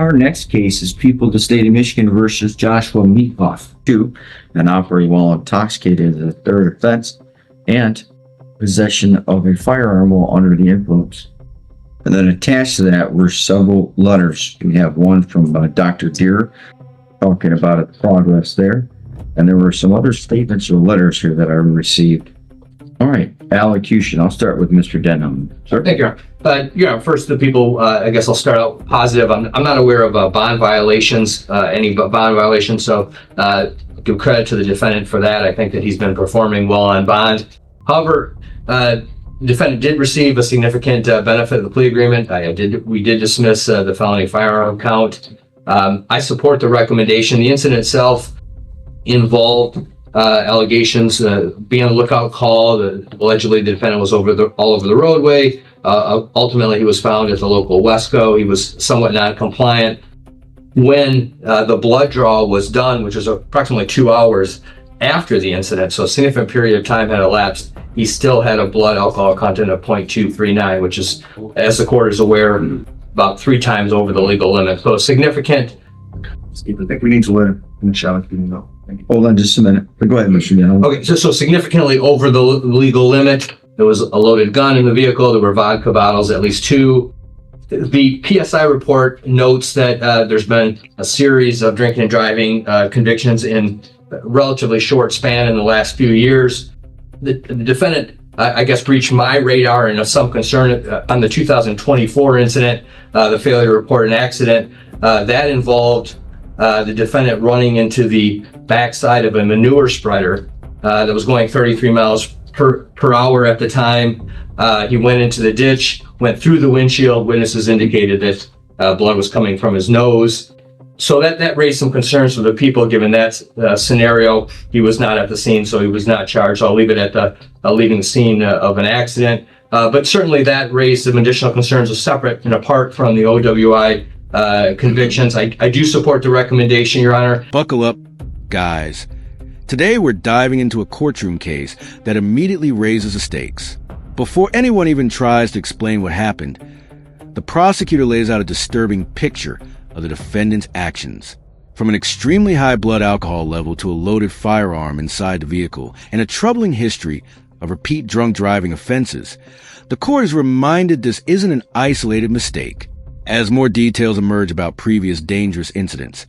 Our next case is People of the State of Michigan versus Joshua Meathoff, 2, and operating while intoxicated is a third offense, and possession of a firearm while under the influence. And then attached to that were several letters. We have one from Dr. Deere talking about its progress there. And there were some other statements or letters here that I received. All right, allocution. I'll start with Mr. Denham. Sure. Thank you. First, the people, I guess I'll start out positive. I'm not aware of bond violations, any bond violations. So give credit to the defendant for that. I think that he's been performing well on bond. However, the defendant did receive a significant benefit of the plea agreement. We did dismiss the felony firearm count. I support the recommendation. The incident itself involved allegations, being on the lookout call. Allegedly, the defendant was all over the roadway. Ultimately, he was found at the local Wesco. He was somewhat non-compliant. When the blood draw was done, which was approximately 2 hours after the incident, so a significant period of time had elapsed, he still had a blood alcohol content of 0.239, which is, as the court is aware, about 3 times over the legal limit. So significant. Steve, I think we need to let him finish out. Hold on just a minute. Go ahead, Mr. Denham. Okay, so significantly over the legal limit. There was a loaded gun in the vehicle. There were vodka bottles, at least 2. The PSI report notes that there's been a series of drinking and driving convictions in a relatively short span in the last few years. The defendant, I guess, breached my radar and of some concern on the 2024 incident, the failure to report an accident. That involved the defendant running into the backside of a manure spreader that was going 33 miles per hour at the time. He went into the ditch, went through the windshield. Witnesses indicated that blood was coming from his nose. So that raised some concerns for the people, given that scenario. He was not at the scene, so he was not charged. I'll leave it at leaving the scene of an accident. But certainly that raised some additional concerns separate and apart from the OWI convictions. I do support the recommendation, Your Honor. Buckle up, guys. Today we're diving into a courtroom case that immediately raises the stakes. Before anyone even tries to explain what happened, the prosecutor lays out a disturbing picture of the defendant's actions. From an extremely high blood alcohol level to a loaded firearm inside the vehicle and a troubling history of repeat drunk driving offenses, the court is reminded this isn't an isolated mistake. As more details emerge about previous dangerous incidents,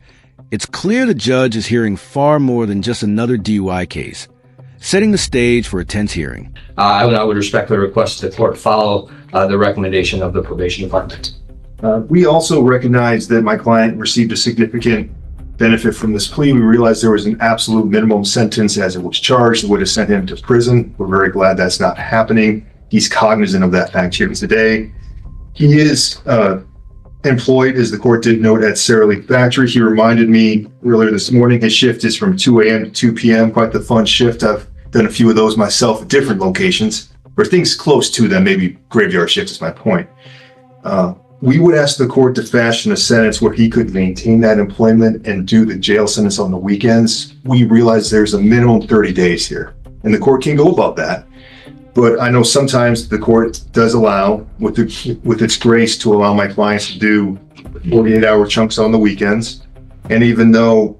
it's clear the judge is hearing far more than just another DUI case, setting the stage for a tense hearing. I would respectfully request the court follow the recommendation of the probation department. We also recognize that my client received a significant benefit from this plea. We realized there was an absolute minimum sentence as it was charged that would have sent him to prison. We're very glad that's not happening. He's cognizant of that fact here today. He is employed, as the court did note, at Sara Lee Factory. He reminded me earlier this morning his shift is from 2 a.m. to 2 p.m. Quite the fun shift. I've done a few of those myself at different locations, or things close to them, maybe graveyard shift is my point. We would ask the court to fashion a sentence where he could maintain that employment and do the jail sentence on the weekends. We realize there's a minimum 30 days here, and the court can go about that. But I know sometimes the court does allow, with its grace, to allow my clients to do 48-hour chunks on the weekends. And even though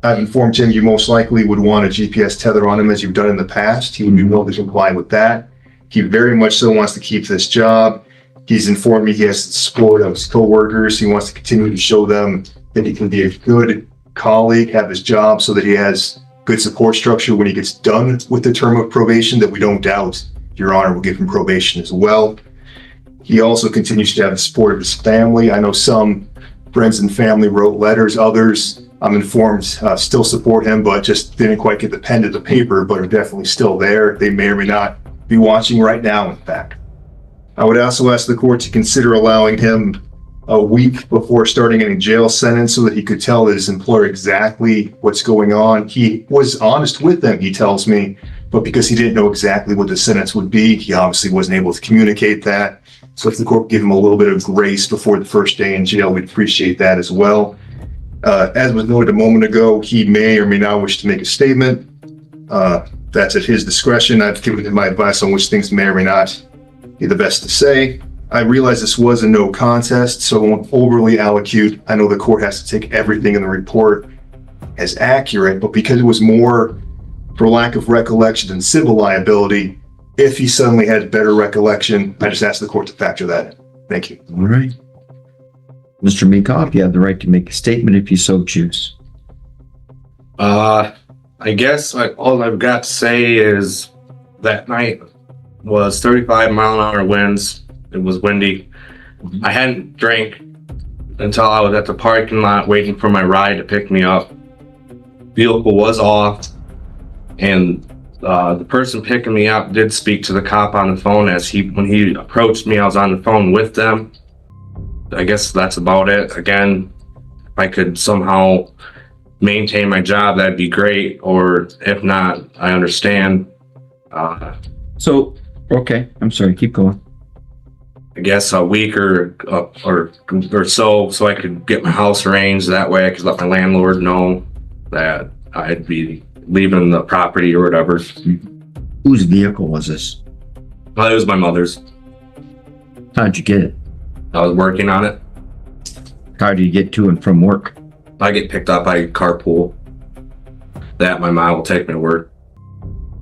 I've informed him you most likely would want a GPS tether on him as you've done in the past, he would be willing to comply with that. He very much so wants to keep this job. He's informed me he has the support of his coworkers. He wants to continue to show them that he can be a good colleague, have his job so that he has good support structure when he gets done with the term of probation that we don't doubt Your Honor will give him probation as well. He also continues to have the support of his family. I know some friends and family wrote letters. Others, I'm informed, still support him, but just didn't quite get the pen to the paper, but are definitely still there. They may or may not be watching right now, in fact. I would also ask the court to consider allowing him a week before starting any jail sentence so that he could tell his employer exactly what's going on. He was honest with them, he tells me, but because he didn't know exactly what the sentence would be, he obviously wasn't able to communicate that. So if the court give him a little bit of grace before the first day in jail, we'd appreciate that as well. As was noted a moment ago, he may or may not wish to make a statement. That's at his discretion. I've given him my advice on which things may or may not be the best to say. I realize this was a no contest, so I won't overly allocute. I know the court has to take everything in the report as accurate, but because it was more for lack of recollection than civil liability, if he suddenly had better recollection, I just asked the court to factor that in. Thank you. All right. Mr. Minkoff, you have the right to make a statement if you so choose. I guess all I've got to say is that night was 35-mile-an-hour winds. It was windy. I hadn't drank until I was at the parking lot waiting for my ride to pick me up. Vehicle was off, and the person picking me up did speak to the cop on the phone when he approached me. I was on the phone with them. I guess that's about it. Again, if I could somehow maintain my job, that'd be great. Or if not, I understand. Okay, I'm sorry, keep going. I guess a week or so I could get my house arranged. That way I could let my landlord know that I'd be leaving the property or whatever. Whose vehicle was this? Well, it was my mother's. How'd you get it? I was working on it. How do you get to and from work? I get picked up by carpool. That my mom will take me to work.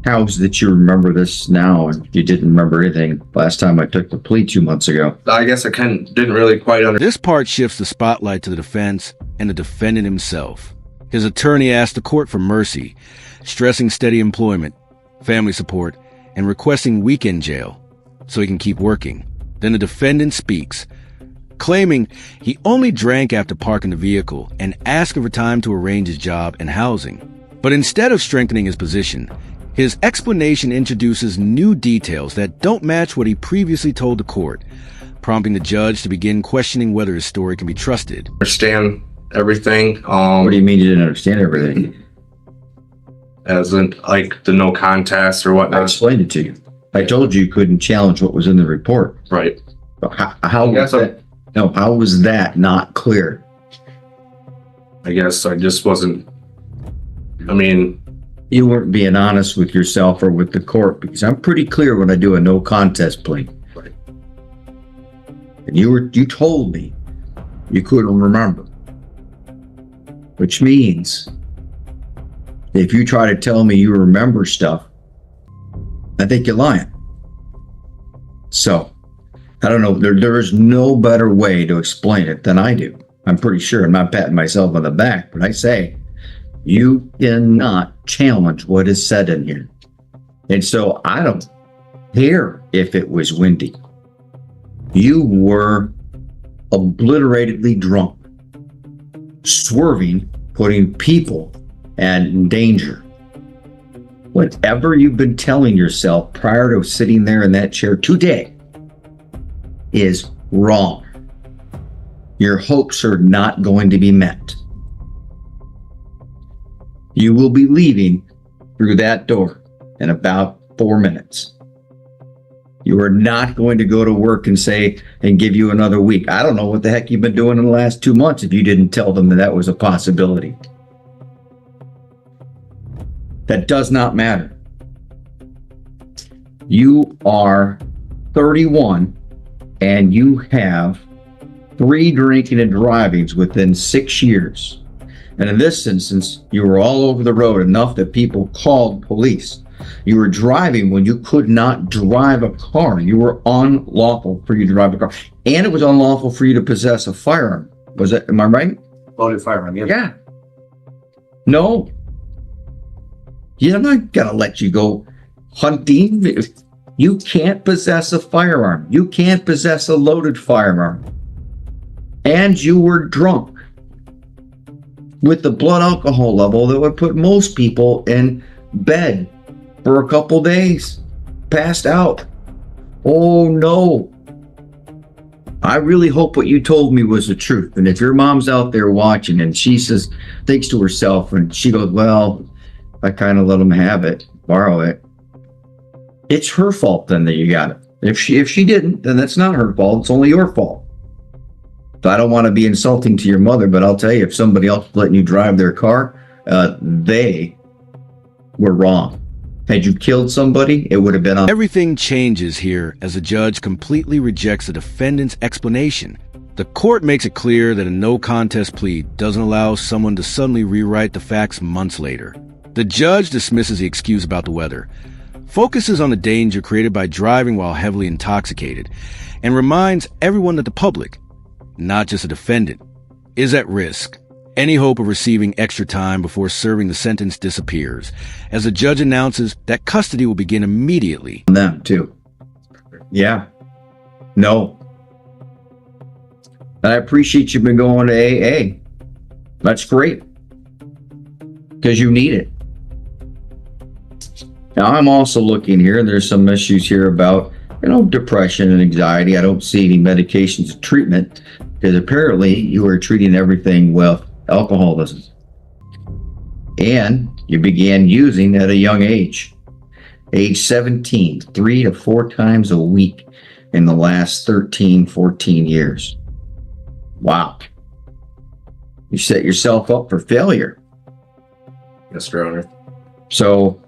How is that you remember this now and you didn't remember anything last time I took the plea 2 months ago? I guess I didn't really quite understand. This part shifts the spotlight to the defense and the defendant himself. His attorney asked the court for mercy, stressing steady employment, family support, and requesting weekend jail so he can keep working. Then the defendant speaks, claiming he only drank after parking the vehicle and asking for time to arrange his job and housing. But instead of strengthening his position, his explanation introduces new details that don't match what he previously told the court, prompting the judge to begin questioning whether his story can be trusted. Understand everything. What do you mean you didn't understand everything? As in, like, the no contest or I whatnot. explained it to you. I told you couldn't challenge what was in the report. Right. How was that not clear? I guess I just wasn't. I mean, You weren't being honest with yourself or with the court, because I'm pretty clear when I do a no contest plea. Right. And you told me you couldn't remember. Which means if you try to tell me you remember stuff, I think you're lying. So, I don't know, there is no better way to explain it than I do. I'm pretty sure I'm not patting myself on the back, but I say, you cannot challenge what is said in here. And so I don't care if it was windy. You were obliteratedly drunk, swerving, putting people in danger. Whatever you've been telling yourself prior to sitting there in that chair today is wrong. Your hopes are not going to be met. You will be leaving through that door in about 4 minutes. You are not going to go to work and give you another week. I don't know what the heck you've been doing in the last 2 months if you didn't tell them that was a possibility. That does not matter. You are 31 and you have 3 drinking and drivings within 6 years. And in this instance, you were all over the road enough that people called police. You were driving when you could not drive a car. You were unlawful for you to drive a car. And it was unlawful for you to possess a firearm. Am I right? Loaded firearm, yeah. Yeah. No. Yeah, I'm not gonna let you go hunting. You can't possess a firearm. You can't possess a loaded firearm. And you were drunk with the blood alcohol level that would put most people in bed for a couple days, passed out. Oh no. I really hope what you told me was the truth. And if your mom's out there watching and she thinks to herself and she goes, well, I kind of let him have it, borrow it. It's her fault then that you got it. If she didn't, then that's not her fault. It's only your fault. So I don't want to be insulting to your mother, but I'll tell you, if somebody else is letting you drive their car, they were wrong. Had you killed somebody, it would have been on. Everything changes here as the judge completely rejects the defendant's explanation. The court makes it clear that a no-contest plea doesn't allow someone to suddenly rewrite the facts months later. The judge dismisses the excuse about the weather, focuses on the danger created by driving while heavily intoxicated, and reminds everyone that the public, not just the defendant, is at risk. Any hope of receiving extra time before serving the sentence disappears, as the judge announces that custody will begin immediately. Them too. Yeah. No. I appreciate you've been going to AA. That's great. Because you need it. Now I'm also looking here, there's some issues here about, depression and anxiety. I don't see any medications or treatment because apparently you are treating everything with alcoholism. And you began using at a young age. Age 17, 3 to 4 times a week in the last 13, 14 years. Wow. You set yourself up for failure. Yes, Your Honor. So,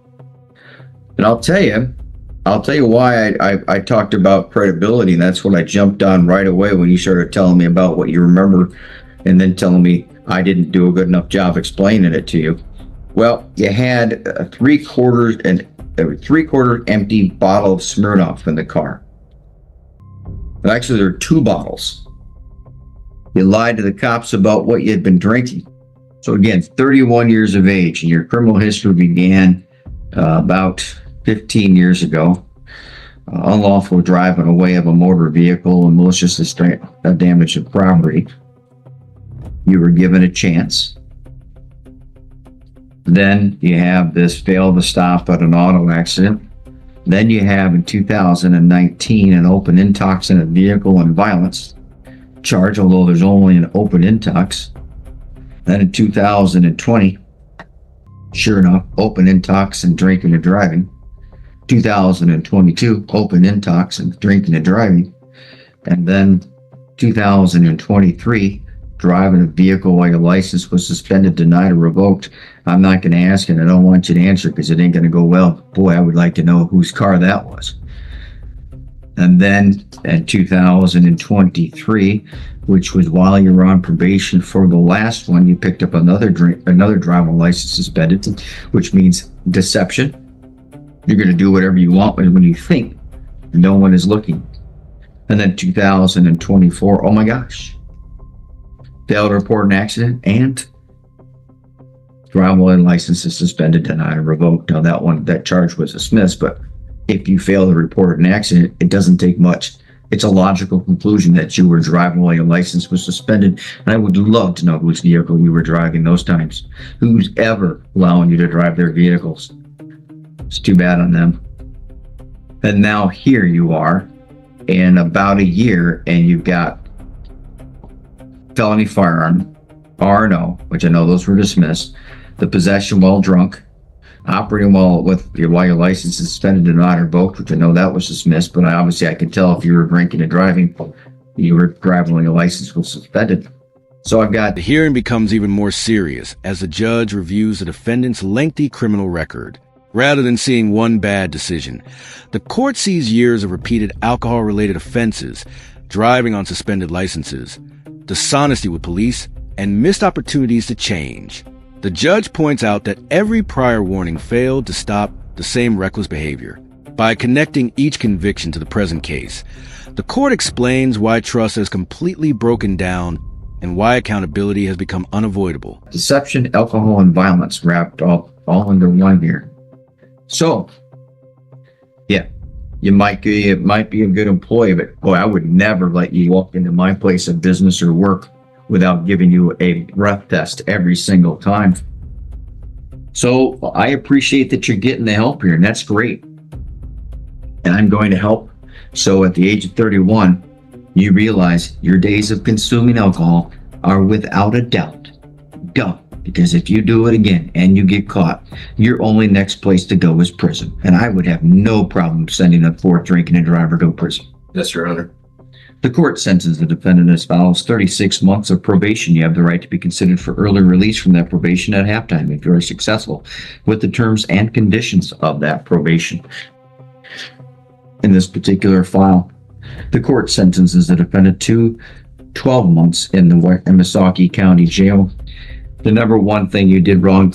and I'll tell you why I talked about credibility, and that's what I jumped on right away when you started telling me about what you remember and then telling me I didn't do a good enough job explaining it to you. Well, you had a three-quarter empty bottle of Smirnoff in the car. Well, actually, there were 2 bottles. You lied to the cops about what you had been drinking. So again, 31 years of age, and your criminal history began about 15 years ago. Unlawful driving away of a motor vehicle and malicious damage of property. You were given a chance. Then you have this fail to stop at an auto accident. Then you have in 2019 an open intox in a vehicle and violence charge, although there's only an open intox. Then in 2020, sure enough, open intox and drinking and driving. 2022, open intox and drinking and driving. And then 2023, driving a vehicle while your license was suspended, denied, or revoked. I'm not going to ask, and I don't want you to answer because it ain't going to go well. Boy, I would like to know whose car that was. And then in 2023, which was while you were on probation for the last one, you picked up another driving license suspended, which means deception. You're going to do whatever you want when you think no one is looking. And then 2024, oh my gosh. Failed to report an accident and driving license is suspended, denied, or revoked. Now that charge was dismissed, but if you fail to report an accident, it doesn't take much. It's a logical conclusion that you were driving while your license was suspended. And I would love to know whose vehicle you were driving those times. Who's ever allowing you to drive their vehicles? It's too bad on them. And now here you are in about a year and you've got felony firearm, R&O, which I know those were dismissed, the possession while drunk, operating while your license is suspended and not revoked, which I know that was dismissed, but I can tell if you were drinking and driving, you were driving while your license was suspended. So I've got... The hearing becomes even more serious as the judge reviews the defendant's lengthy criminal record. Rather than seeing one bad decision, the court sees years of repeated alcohol-related offenses, driving on suspended licenses, dishonesty with police, and missed opportunities to change. The judge points out that every prior warning failed to stop the same reckless behavior. By connecting each conviction to the present case, the court explains why trust has completely broken down and why accountability has become unavoidable. Deception, alcohol, and violence wrapped all under one here. So, yeah, it might be a good employee, but boy, I would never let you walk into my place of business or work without giving you a breath test every single time. So I appreciate that you're getting the help here, and that's great. And I'm going to help. So at the age of 31, you realize your days of consuming alcohol are without a doubt done. Because if you do it again and you get caught, your only next place to go is prison. And I would have no problem sending a fourth drinking and driver to prison. Yes, Your Honor. The court sentenced the defendant as follows: 36 months of probation. You have the right to be considered for early release from that probation at halftime if you are successful with the terms and conditions of that probation. In this particular file, the court sentences the defendant to 12 months in the Missaukee County Jail. The number one thing you did wrong,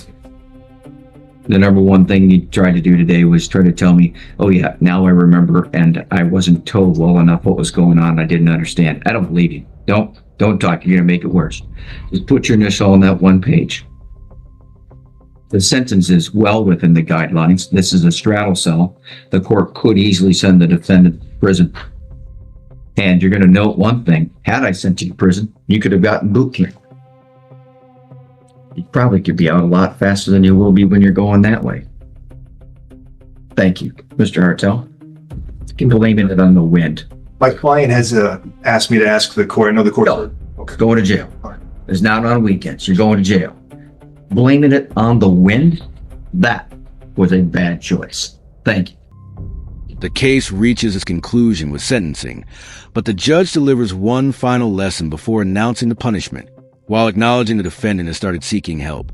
the number one thing you tried to do today was try to tell me, oh yeah, now I remember, and I wasn't told well enough what was going on. I didn't understand. I don't believe you. Don't talk. You're going to make it worse. Just put your initial on that one page. The sentence is well within the guidelines. This is a straddle cell. The court could easily send the defendant to prison. And you're going to note one thing. Had I sent you to prison, you could have gotten boot camp. You probably could be out a lot faster than you will be when you're going that way. Thank you, Mr. Hartel. You can blame it on the wind. My client has asked me to ask the court. I know the court. No. Going to jail. It's not on weekends. You're going to jail. Blaming it on the wind? That was a bad choice. Thank you. The case reaches its conclusion with sentencing, but the judge delivers one final lesson before announcing the punishment, while acknowledging the defendant has started seeking help.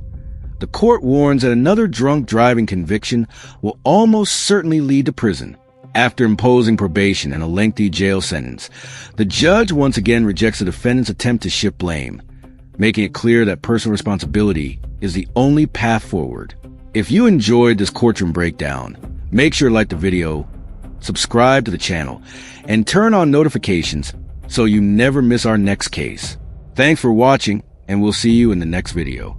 The court warns that another drunk driving conviction will almost certainly lead to prison. After imposing probation and a lengthy jail sentence, the judge once again rejects the defendant's attempt to shift blame, making it clear that personal responsibility is the only path forward. If you enjoyed this courtroom breakdown, make sure to like the video, subscribe to the channel, and turn on notifications so you never miss our next case. Thanks for watching, and we'll see you in the next video.